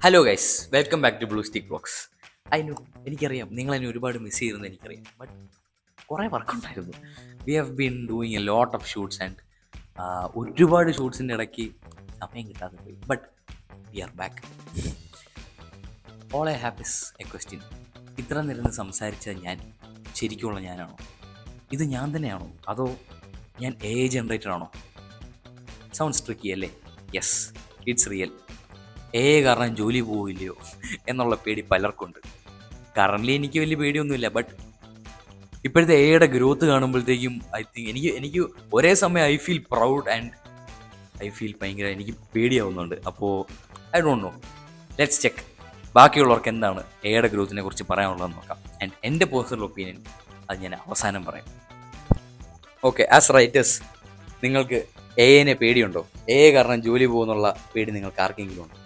Hello guys, welcome back to blue stick box. അതിന് എനിക്കറിയാം നിങ്ങൾ എന്നെ ഒരുപാട് മിസ് ചെയ്തെന്ന് എനിക്കറിയാം. ബട്ട് കുറേ വർക്കുണ്ടായിരുന്നു. We have been doing a lot of shoots and ഒരുപാട് ഷൂട്ട്സിൻ്റെ ഇടയ്ക്ക് സമയം കിട്ടാതെ പോയി. But we are back. All I have is a question. ഇത്ര നേരം സംസാരിച്ച ഞാൻ ശരിക്കുള്ള ഞാനാണോ? ഇത് ഞാൻ തന്നെയാണോ? അതോ ഞാൻ AI ജനറേറ്റർ ആണോ? സൗണ്ട്സ് ട്രിക്കി അല്ലേ? Yes, it's real. കാരണം ജോലി പോവില്ലയോ എന്നുള്ള പേടി പലർക്കുണ്ട്. കറൻ്റ്ലി എനിക്ക് വലിയ പേടിയൊന്നുമില്ല. ബട്ട് ഇപ്പോഴത്തെ എയുടെ ഗ്രോത്ത് കാണുമ്പോഴത്തേക്കും ഐ തിങ്ക് എനിക്ക് ഒരേ സമയം I feel proud and I feel ഭയങ്കര എനിക്ക് പേടിയാവുന്നുണ്ട്. അപ്പോൾ I don't know, let's check ബാക്കിയുള്ളവർക്ക് എന്താണ് എയുടെ ഗ്രോത്തിനെ കുറിച്ച് പറയാനുള്ളതെന്ന് നോക്കാം. ആൻഡ് എൻ്റെ പേഴ്സണൽ ഒപ്പീനിയൻ അത് ഞാൻ അവസാനം പറയാം. ഓക്കെ, ആസ് റൈറ്റേഴ്സ്, നിങ്ങൾക്ക് എനെ പേടിയുണ്ടോ? കാരണം ജോലി പോകുന്നുള്ള പേടി നിങ്ങൾക്ക് ആർക്കെങ്കിലും ഉണ്ടോ?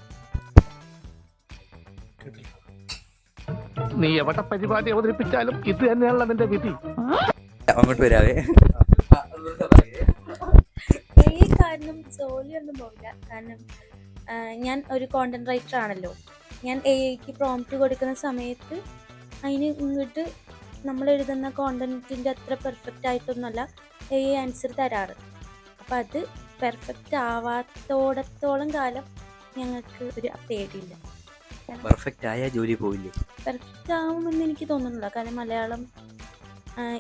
നീ എവിടെ പരിപാടി അവതരിപ്പിച്ചാലും ഇത് തന്നെയാണല്ലോ നിന്റെ വിധി. അങ്ങോട്ട് വരാവേ. കാരണം ജോലിയൊന്നും പോകില്ല. കാരണം ഞാൻ ഒരു കോണ്ടന്റ് റൈറ്റർ ആണല്ലോ. ഞാൻ AI പ്രോംപ്റ്റ് കൊടുക്കുന്ന സമയത്ത് അതിന് ഇങ്ങോട്ട് നമ്മൾ എഴുതുന്ന കോണ്ടന്റിൻ്റെ അത്ര പെർഫെക്റ്റ് ആയിട്ടൊന്നുമല്ല AI ആൻസർ തരാറ്. അപ്പം അത് പെർഫെക്റ്റ് ആവാത്തോടത്തോളം കാലം ഞങ്ങൾക്ക് ഒരു പേടിയില്ല. പെർഫെക്റ്റ് ആയ ജോലി പോവില്ലേ? പെർഫെക്റ്റ് ആവുമെന്ന് എനിക്ക് തോന്നുന്നില്ല. കാരണം മലയാളം,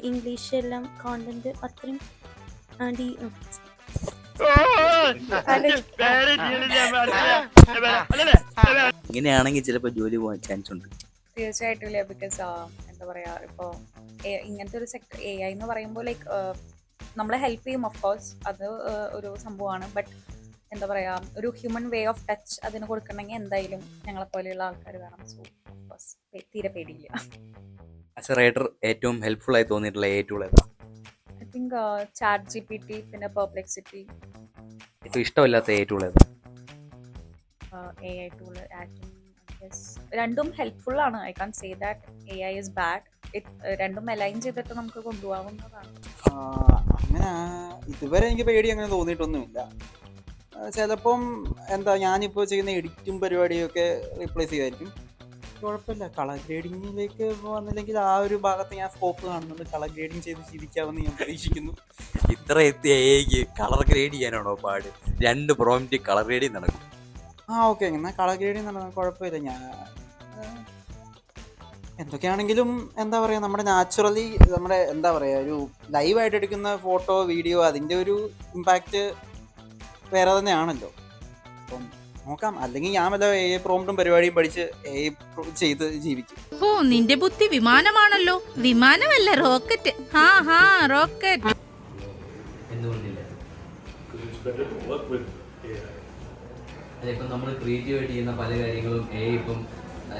ഇംഗ്ലീഷ് എല്ലാം കോണ്ടന്റ് അത്രയും ഇങ്ങനെയാണെങ്കിൽ ചിലപ്പോൾ ജോലി പോകാൻ ചാൻസ് ഉണ്ട്. തീർച്ചയായിട്ടും ഇല്ല. ബിക്കോസ് എന്താ പറയുക, ഇപ്പോൾ ഇങ്ങനത്തെ ഒരു സെക്ടർ AI എന്ന് പറയുമ്പോൾ ലൈക്ക് നമ്മളെ ഹെൽപ്പ് ചെയ്യും. ഓഫ് കോഴ്സ് അത് ഒരു സംഭവമാണ്. ബട്ട് എന്താ പറയുക, ഒരു ഹ്യൂമൻ വേ ഓഫ് ടച്ച് അതിന് കൊടുക്കണമെങ്കിൽ എന്തായാലും ഞങ്ങളെ പോലെയുള്ള ആൾക്കാർ വേണം. സോ ഓഫ് കോഴ്സ് തീരെ പേടിയില്ല. ആസ് എ റൈറ്റർ ഏറ്റവും ഹെൽപ്ഫുൾ ആയി തോന്നിയിട്ടുള്ള ടൂൾ ഏതാ? ഐ തിങ്ക് ChatGPT, പിന്നെ പെർപ്ലെക്സിറ്റി. ഏറ്റവും ഇഷ്ടമില്ലാത്ത ടൂൾ ഏതാ? AI ടൂൾ രണ്ടും ഹെൽപ്ഫുൾ ആണ്. I can say that AI is bad. രണ്ടും അലൈൻ ചെയ്തിട്ട് നമുക്ക് കൊണ്ടുപോകാവുന്നതാണ്. അങ്ങനെ ഇതുവരെ എനിക്ക് പേടി അങ്ങനെ തോന്നിയിട്ടൊന്നുമില്ല. ചിലപ്പം ഞാനിപ്പോൾ ചെയ്യുന്ന എഡിറ്റും പരിപാടിയൊക്കെ റീപ്ലേസ് ചെയ്യുമായിരിക്കും. കുഴപ്പമില്ല. കളർ ഗ്രേഡിങ്ങിലേക്ക് വന്നില്ലെങ്കിൽ ആ ഒരു ഭാഗത്ത് ഞാൻ സ്കോപ്പ് കാണുന്നുണ്ട്. കളർ ഗ്രേഡിങ് ചെയ്ത് ജീവിക്കാമെന്ന് ഞാൻ പ്രതീക്ഷിക്കുന്നു. ഇത്ര എത്തിയ AIക്ക് കളർ ഗ്രേഡ് ചെയ്യാനാണോ പാട്? 2 പ്രോംപ്റ്റ് കളർ ഗ്രേഡിങ് നടക്കും. ഓക്കെ, എന്നാൽ കളർ ഗ്രേഡിങ് നടന്നാൽ കുഴപ്പമില്ല. ഞാൻ എന്തൊക്കെയാണെങ്കിലും എന്താ പറയുക, നമ്മുടെ നാച്ചുറലി നമ്മുടെ എന്താ പറയുക, ഒരു ലൈവായിട്ട് എടുക്കുന്ന ഫോട്ടോ വീഡിയോ അതിൻ്റെ ഒരു ഇമ്പാക്റ്റ് വേറെ തന്നെയാണല്ലോ. അപ്പം നോക്കാം. അല്ലെങ്കിൽ ഞാൻ വല്ല AI പ്രോംപ്റ്റും പരിപാടിയും പഠിച്ച് AI ചെയ്ത് ജീവിക്കും. ഓ, നിന്റെ ബുദ്ധി വിമാനമാണല്ലോ. വിമാനമല്ല, റോക്കറ്റ്. റോക്കറ്റ്. ഇപ്പം നമ്മൾ ക്രിയേറ്റീവായിട്ട് ചെയ്യുന്ന പല കാര്യങ്ങളും AI ഇപ്പം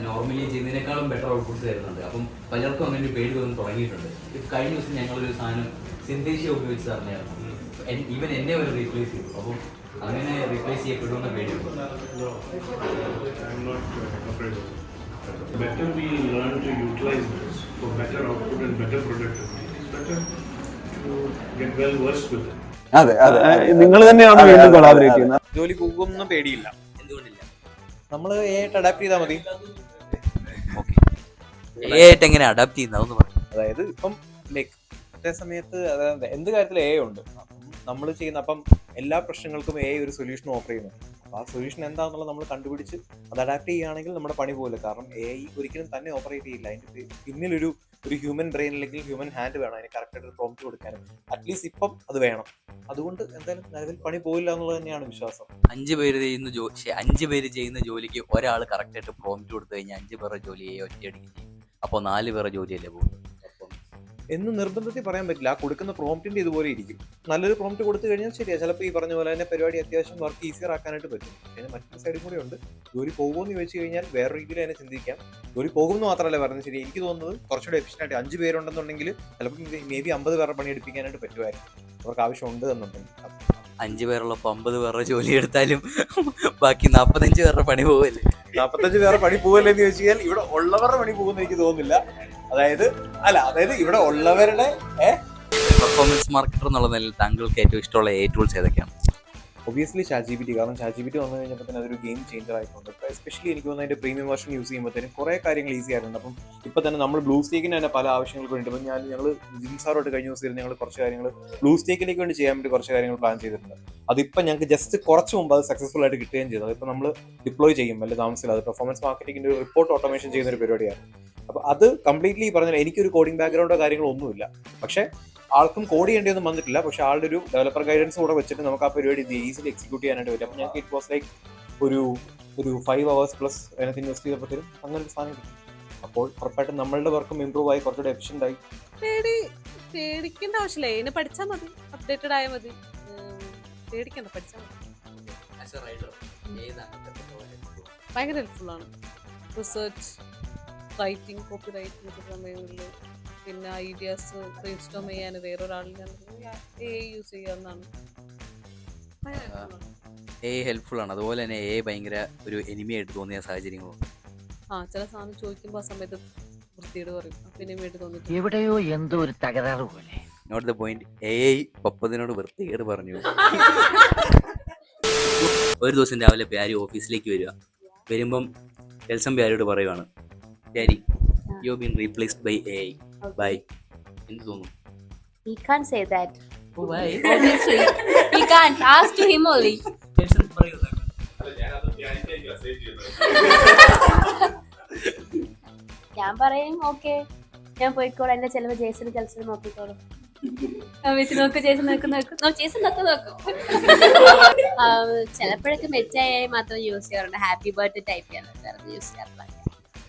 നോർമലി ചെയ്യുന്നതിനേക്കാളും ബെറ്റർ ഔട്ട്പുട്ട്സ് തരുന്നുണ്ട്. അപ്പം പലർക്കും അങ്ങനെ ഒരു പേടി തോന്നി തുടങ്ങിയിട്ടുണ്ട്. ഇപ്പം കഴിഞ്ഞ ദിവസം ഞങ്ങളൊരു സാധനം സിന്തേഷ്യ ഉപയോഗിച്ച് തന്നെയായിരുന്നു. ഈവൻ എന്നെ അവർ റീപ്ലേസ് ചെയ്തു. അപ്പം അങ്ങനെ റീപ്ലേസ് ചെയ്യപ്പെടുമെന്ന പേടിയുണ്ട്. Better we learn to utilize this for better output and better productivity. It's better to get well versed with it. അതെ, നിങ്ങൾ തന്നെയാണ് വീണ്ടും കൊളാബറേറ്റ് ചെയ്യുന്നത്. ജോലി പോകുമെന്നും പേടിയില്ല. എന്തുകൊണ്ടില്ല? നമ്മൾ AI അഡാപ്റ്റ് ചെയ്താൽ മതി. ഓക്കെ, AI ആയിട്ട് എങ്ങനെ അഡാപ്റ്റ് ചെയ്യുന്നതെന്ന് പറഞ്ഞു. അതായത് ഇപ്പം ലൈക്ക് അതേ സമയത്ത് അതായത് എന്ത് കാര്യത്തിൽ AI ഉണ്ട്. നമ്മൾ ചെയ്യുന്ന അപ്പം എല്ലാ പ്രശ്നങ്ങൾക്കും AI ഒരു സൊല്യൂഷൻ ഓഫർ ചെയ്യുന്നു. അപ്പോൾ ആ സൊല്യൂഷൻ എന്താണെന്നുള്ളത് നമ്മൾ കണ്ടുപിടിച്ച് അത് അഡാപ്റ്റ് ചെയ്യുകയാണെങ്കിൽ നമ്മുടെ പണി പോകില്ല. കാരണം AI ഒരിക്കലും തന്നെ ഓപ്പറേറ്റ് ചെയ്യില്ല. അതിൻ്റെ പിന്നിലൊരു ഹ്യൂമൻ ബ്രെയിൻ അല്ലെങ്കിൽ ഹ്യൂമൻ ഹാൻഡ് വേണം അതിന് കറക്റ്റായിട്ട് പ്രോംപ്റ്റ് കൊടുക്കാനും. അറ്റ്ലീസ്റ്റ് ഇപ്പം അത് വേണം. അതുകൊണ്ട് എന്തായാലും നിലവിൽ പണി പോയില്ല എന്നുള്ളത് തന്നെയാണ് വിശ്വാസം. 5 പേര് ചെയ്യുന്ന ജോലിക്ക് ഒരാൾ കറക്റ്റായിട്ട് പ്രോംപ്റ്റ് കൊടുത്തു കഴിഞ്ഞാൽ 5 പേരുടെ ജോലി ഒറ്റയടിക്ക് ചെയ്യും. അപ്പോൾ 4 പേരുടെ ജോലിയല്ലേ പോകും. എന്ന് നിർബന്ധത്തിൽ പറയാൻ പറ്റില്ല. ആ കൊടുക്കുന്ന പ്രോംപ്റ്റിന്റെ ഇതുപോലെ ഇരിക്കും. നല്ലൊരു പ്രോംപ്റ്റ് കൊടുത്തു കഴിഞ്ഞാൽ ശരിയാ, ചിലപ്പോൾ ഈ പറഞ്ഞ പോലെ തന്നെ പരിപാടി അത്യാവശ്യം വർക്ക് ഈസിയർ ആക്കാനായിട്ട് പറ്റും. പിന്നെ മറ്റൊരു സൈഡും കൂടെ ഉണ്ട്. ജോലി പോകുമെന്ന് ചോദിച്ചു കഴിഞ്ഞാൽ വേറെ രീതിയിൽ അതിനെ ചിന്തിക്കാം. ജോലി പോകുമെന്ന് മാത്രമല്ല പറയുന്നത്. ശരി, എനിക്ക് തോന്നുന്നത് കുറച്ചുകൂടെ എഫിഷ്യൻ്റ് ആയിട്ട് 5 പേരുണ്ടെന്നുണ്ടെങ്കിൽ ചിലപ്പോൾ മേ ബി 50 പേരുടെ പണി എടുപ്പിക്കാനായിട്ട് പറ്റുമായിരിക്കും. അവർക്ക് ആവശ്യമുണ്ട് എന്നുണ്ടെങ്കിൽ. 5 പേരുള്ളപ്പോൾ 50 പേരുടെ ജോലി എടുത്താലും ബാക്കി 45 പേരുടെ പണി പോവല്ലേ? 45 പേരുടെ പണി പോവല്ലേ എന്ന് ചോദിച്ചു കഴിഞ്ഞാൽ ഇവിടെ ഉള്ളവരുടെ പണി പോകുമെന്ന് എനിക്ക് തോന്നുന്നില്ല. അതായത് ഇവിടെ ഉള്ളവരുടെ പെർഫോമൻസ് മാർക്കറ്റർ എന്നുള്ള നിലയിൽ താങ്കൾക്ക് ഏറ്റവും ഇഷ്ടമുള്ള AI ടൂൾസ് ഏതൊക്കെയാണ്? ഒബിയസ്ലി ChatGPT, കാരണം ChatGPT വന്നു കഴിഞ്ഞപ്പോൾ തന്നെ അതൊരു ഗെയിം ചേഞ്ചർ ആയിട്ടുണ്ട്. എസ്പെഷ്യലി എനിക്ക് തോന്നുന്നു അതിൻ്റെ പ്രീമിയം വെർഷൻ യൂസ് ചെയ്യുമ്പോഴത്തേനും കുറേ കാര്യങ്ങൾ ഈസി ആയിട്ടുണ്ട്. അപ്പം ഇപ്പോൾ തന്നെ നമ്മൾ ബ്ലൂ സ്റ്റേക്കിന് തന്നെ പല ആവശ്യങ്ങൾക്ക് വേണ്ടി, ഇപ്പം ഞങ്ങൾ ജിം സാറോട്ട് കഴിഞ്ഞ ദിവസം ഞങ്ങൾ കുറച്ച് കാര്യങ്ങൾ ബ്ലൂ സ്റ്റേക്കിലേക്ക് വേണ്ടി ചെയ്യാൻ വേണ്ടി കുറച്ച് കാര്യങ്ങൾ പ്ലാൻ ചെയ്തിട്ടുണ്ട്. അതിപ്പോൾ ഞങ്ങൾക്ക് ജസ്റ്റ് കുറച്ച് മുമ്പ് അത് സക്സസ്ഫുൾ ആയിട്ട് കിട്ടുകയും ചെയ്തു. അതിപ്പോൾ നമ്മൾ ഡിപ്ലോയ് ചെയ്യും, വലിയ താമസമില്ല. അത് പെർഫോമൻസ് മാർക്കറ്റിംഗിൻ്റെ ഒരു റിപ്പോർട്ട് ഓട്ടോമേഷൻ ചെയ്യുന്ന ഒരു പരിപാടിയാണ്. അപ്പോൾ അത് കംപ്ലീറ്റ്ലി പറഞ്ഞാൽ എനിക്കൊരു കോഡിംഗ് ബാക്ക്ഗ്രൗണ്ടോ കാര്യങ്ങളോ ഒന്നുമില്ല, പക്ഷേ ആൾക്കും കോഡ് ചെയ്യേണ്ടിയൊന്നും വന്നിട്ടില്ല. പക്ഷേ ആളുടെ ഒരു ഡെവലപ്പർ ഗൈഡൻസ് കൂടെ വെച്ചിട്ട് നമുക്ക് ആ പരിപാടി ഇത് ഈസിലി എക്സിക്യൂട്ട് ചെയ്യാനായിട്ട് പറ്റും. അപ്പോൾ ഞങ്ങൾക്ക് ഇറ്റ് വാസ് ലൈക്ക് ഒരു 5 hours പ്ലസ് അതിനകത്ത് ഇൻവെസ്റ്റ് ചെയ്തപ്പോഴത്തേനും അങ്ങനെ ഒരു സാധനം കിട്ടും. അപ്പോൾ ഉറപ്പായിട്ടും നമ്മളുടെ വർക്കും ഇമ്പ്രൂവ് ആയി, കുറച്ചുകൂടെ എഫിഷ്യൻ്റ് ആയി. പേടിക്കേണ്ട ആവശ്യമില്ല, ഇതിനെ പഠിച്ചാൽ മതി, അപ്ഡേറ്റഡ് ആയാൽ മതി. പേടിക്കണ്ട, പഠിച്ചാൽ മതി. ഭയങ്കര ഹെൽപ്ഫുൾ ആണ്. റിസർച്ച്, റൈറ്റിംഗ്, കോപ്പി റൈറ്റിംഗ് സമയങ്ങളിൽ, പിന്നെ ഐഡിയാസ് ബ്രെയിൻ സ്റ്റോം ചെയ്യാൻ വേറൊരാളിനെ യൂസ് ചെയ്യാവുന്നതാണ്. ഹെൽപ്ഫുൾ ആണ്. അതുപോലെ തന്നെ ഭയങ്കര ഒരു എനിമിയായിട്ട് തോന്നിയ സാഹചര്യങ്ങളും ചില സാധനം ചോദിക്കുമ്പോൾ ആ സമയത്ത് വൃത്തിയോട് പറയും, എനിമിയായിട്ട് തോന്നി. എവിടെയോ എന്തോ ഒരു തകരാറ് പോലെ. Not the point. പപ്പതിനോട് വൃത്തികേട് പറഞ്ഞു. ഒരു ദിവസം രാവിലെ പ്യാരി ഓഫീസിലേക്ക് വരുമ്പം എൽസം പ്യാരിയോട് പറയുവാണ്, Pyari, you have been replaced by AI. By എന്ത് തോന്നുന്നു? He can't say that. Oh, why? Obviously. He can't. Ask to him only. ഞാൻ പറയും ഓക്കെ, ഞാൻ പോയിക്കോളാം, എന്റെ ചെലവ് ജേസന് ജൽസന് നോക്കിക്കോളും. ചിലപ്പോഴൊക്കെ മെറ്റായി മാത്രം യൂസ് ചെയ്യാറുണ്ട്. ഹാപ്പി ബർത്ത്ഡേ ടൈപ്പ് ചെയ്യാറുണ്ട്, യൂസ് ചെയ്യാറില്ല.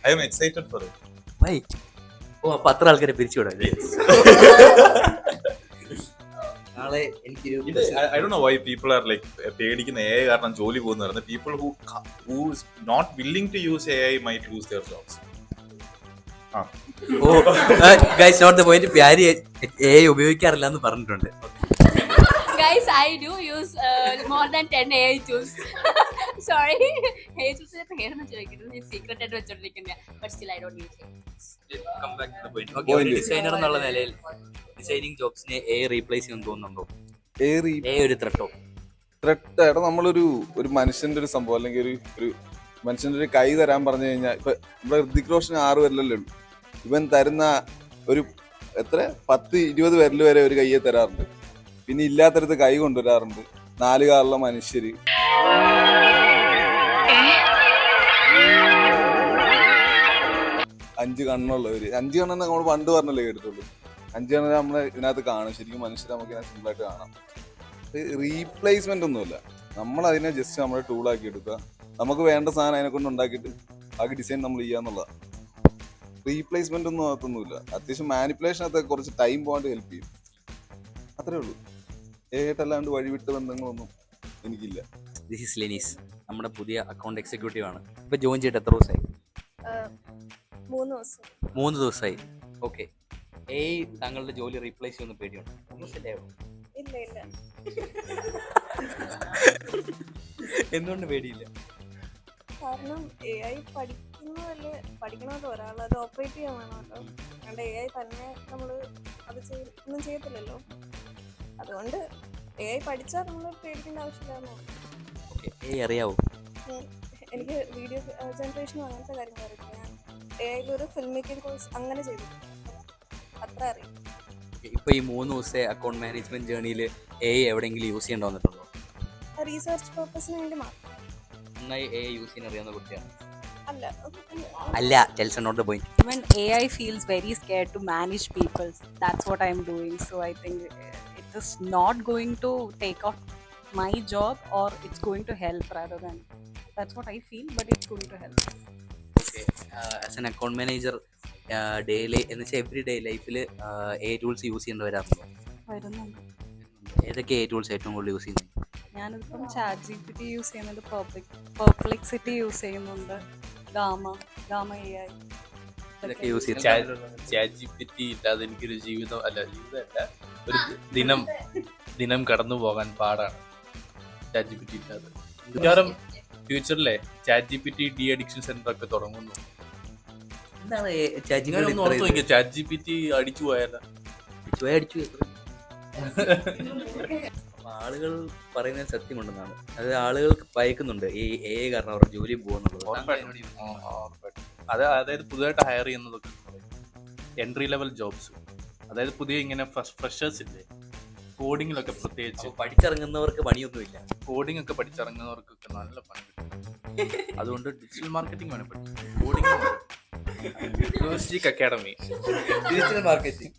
I am excited for it. Why? അപ്പൊ അത്ര ആൾക്കാരെ പിരിച്ചുവിടാം. നാളെ എനിക്കൊരു I don't know why people are like പേടിക്കുന്ന AI കാരണം ജോലി പോകുന്ന. People who is not willing to use AI might lose their jobs. Guys, not the point. പ്യാരി AI ഉപയോഗിക്കാറില്ല എന്ന് പറഞ്ഞിട്ടുണ്ട്. Guys, I do use more than 10 AI tools. Sorry. AI tools പേരൊന്നും ചോദിക്കുന്നത് സീക്രട്ട് ആയിട്ട് വെച്ചോണ്ടിരിക്കുന്നത്. But still I don't use it. Come back to the point. Okay, ഒരു designer എന്നുള്ള നിലയിൽ ഡിസൈനിങ് ജോബ്സിനെ AI റീപ്ലേസ് ചെയ്യുമെന്ന് തോന്നുന്നുണ്ടോ? AI ഒരു ത്രെട്ടോ? ത്രെട്ട് നമ്മളൊരു മനുഷ്യന്റെ ഒരു സംഭവം, അല്ലെങ്കിൽ ഒരു മനുഷ്യന്റെ ഒരു കൈ തരാൻ പറഞ്ഞു കഴിഞ്ഞാൽ, ഇപ്പൊ ഇവിടെ ഋതിക് റോഷൻ 6 വിരലല്ലേ ഉള്ളൂ. ഇവൻ തരുന്ന ഒരു 10-20 വിരൽ വരെ ഒരു കയ്യെ തരാറുണ്ട്. പിന്നെ ഇല്ലാത്തടത്ത് കൈ കൊണ്ടുവരാറുണ്ട്. 4 കാലുള്ള മനുഷ്യര്, 5 കണ്ണുള്ളവര്. 5 കണ്ണെന്ന് നമ്മൾ പണ്ട് പറഞ്ഞല്ലേ കേട്ടിട്ടുള്ളൂ. 5 കണ്ണ് നമ്മളെ ഇതിനകത്ത് കാണും. ശരിക്കും മനുഷ്യരെ നമുക്ക് ഇതിനകത്ത് സിമ്പിളായിട്ട് കാണാം. റീപ്ലേസ്മെന്റ് ഒന്നുമില്ല. നമ്മൾ അതിനെ ജസ്റ്റ് നമ്മുടെ ടൂളാക്കി എടുക്കുക. നമുക്ക് വേണ്ട സാധനം അതിനെ കൊണ്ട് ഉണ്ടാക്കിയിട്ട് ബാക്കി ഡിസൈൻ നമ്മൾ ചെയ്യാന്നുള്ളതാണ്. റീപ്ലേസ്മെന്റ് ഒന്നും അകത്തൊന്നുമില്ല. അത്യാവശ്യം മാനിപ്പുലേഷനകത്ത് കുറച്ച് ടൈം പോകാണ്ട് ഹെൽപ്പ് ചെയ്യും, അത്രേ ഉള്ളൂ. ഏട്ടല്ലാണ്ട് വഴിവിട്ട ബന്ധങ്ങളൊന്നും എനിക്കില്ല. ദിസ് ഈസ് ലെനീസ്, നമ്മുടെ പുതിയ അക്കൗണ്ട് എക്സിക്യൂട്ടീവ് ആണ്. ഇപ്പൊ ജോയിൻ ചെയ്തിട്ട് എത്ര ദിവസമായി? 3 ദിവസമായി. ഓക്കെ, AI താങ്കളുടെ ജോലി റീപ്ലേസ് ചെയ്യുന്ന പേടിയുണ്ട്? ഇല്ല. എന്തുകൊണ്ട് പേടിയില്ല? കാരണം AI പഠിക്കണമല്ലോ, ഒരാളത് ഓപ്പറേറ്റ് ചെയ്യാൻ വേണമല്ലോ. അതുകൊണ്ട് AI തന്നെ നമ്മൾ അത് ഒന്നും ചെയ്യത്തില്ലല്ലോ. അതുകൊണ്ട് AI പഠിച്ചാൽ നമ്മൾ പേടിക്കേണ്ട ആവശ്യമില്ല. AI അറിയാവോ? എനിക്ക് വീഡിയോ ജനറേഷനും അങ്ങനത്തെ കാര്യങ്ങൾ അറിയില്ല. ഞാൻ AI ഫിൽം മേക്കിംഗ് കോഴ്സ് അങ്ങനെ ചെയ്തിട്ടുണ്ട്, അത്ര അറിയാം. ഇപ്പൊ ഈ 3 ദിവസത്തെ അക്കൗണ്ട് മാനേജ്മെന്റ് ജേർണിയിൽ AI എവിടെയെങ്കിലും യൂസ് ചെയ്യേണ്ടി വന്നിട്ടുണ്ടോ? റീസെർച്ച് പർപ്പസിന് വേണ്ടി മാത്രം. നന്നായി AI യൂസ് ചെയ്യാൻ അറിയാവുന്ന കുട്ടിയാണ്? അല്ല, tells not the point. When AI feels very scared to manage people, that's what I'm doing. So I think it is not going to take off my job, or it's going to help rather than. That's what I feel, but it's going to help. Okay, as an account manager, daily എന്ന് വെച്ചാൽ every day ലൈഫിൽ AI tools use ചെയ്യേണ്ടി വരാറുണ്ടോ? വരുന്നുണ്ട്. ഏതൊക്കെ AI tools ഏറ്റവും കൂടുതൽ use ചെയ്യുന്നത്? ഞാനിപ്പം ChatGPT യൂസ് ചെയ്യുന്നുണ്ട്, പെർപ്ലെക്സിറ്റി യൂസ് ചെയ്യുന്നുണ്ട്, ഗാമ AI. ഇതൊക്കെ യൂസ് ചെയ്ത് ChatGPT ഇല്ലാതെ എനിക്കൊരു ജീവിതമല്ല, ഒരു ദിനം കടന്നു പോകാൻ പാടാണ് ChatGPT ഇല്ലാതെ. മിക്കവാറും ഫ്യൂച്ചറിലെ ChatGPT ഡി അഡിക്ഷൻ സെന്റർ ഒക്കെ തുടങ്ങുന്നു. എന്താണ് ChatGPT അടിച്ചു പോയാലോ? അടിച്ചു. ആളുകൾ പറയുന്നത് സത്യമുണ്ടെന്നാണ്. അത് ആളുകൾക്ക് ഭയക്കുന്നുണ്ട് ഈ AI കാരണം അവരുടെ ജോലി പോകുന്നുള്ളത്. ഉറപ്പായിട്ടും. അതായത് പുതുതായിട്ട് ഹയർ ചെയ്യുന്നതൊക്കെ എൻട്രി ലെവൽ ജോബ്സ്, അതായത് പുതിയ ഇങ്ങനെ ഫ്രഷേഴ്സ് ഇല്ലേ, കോഡിങ്ങിലൊക്കെ പ്രത്യേകിച്ച്. പഠിച്ചിറങ്ങുന്നവർക്ക് പണിയൊന്നുമില്ല. കോഡിംഗ് ഒക്കെ പഠിച്ചിറങ്ങുന്നവർക്കൊക്കെ നല്ല പണി കിട്ടും. അതുകൊണ്ട് ഡിജിറ്റൽ മാർക്കറ്റിംഗ് വേണം പഠിക്കും. Coding academy digital marketing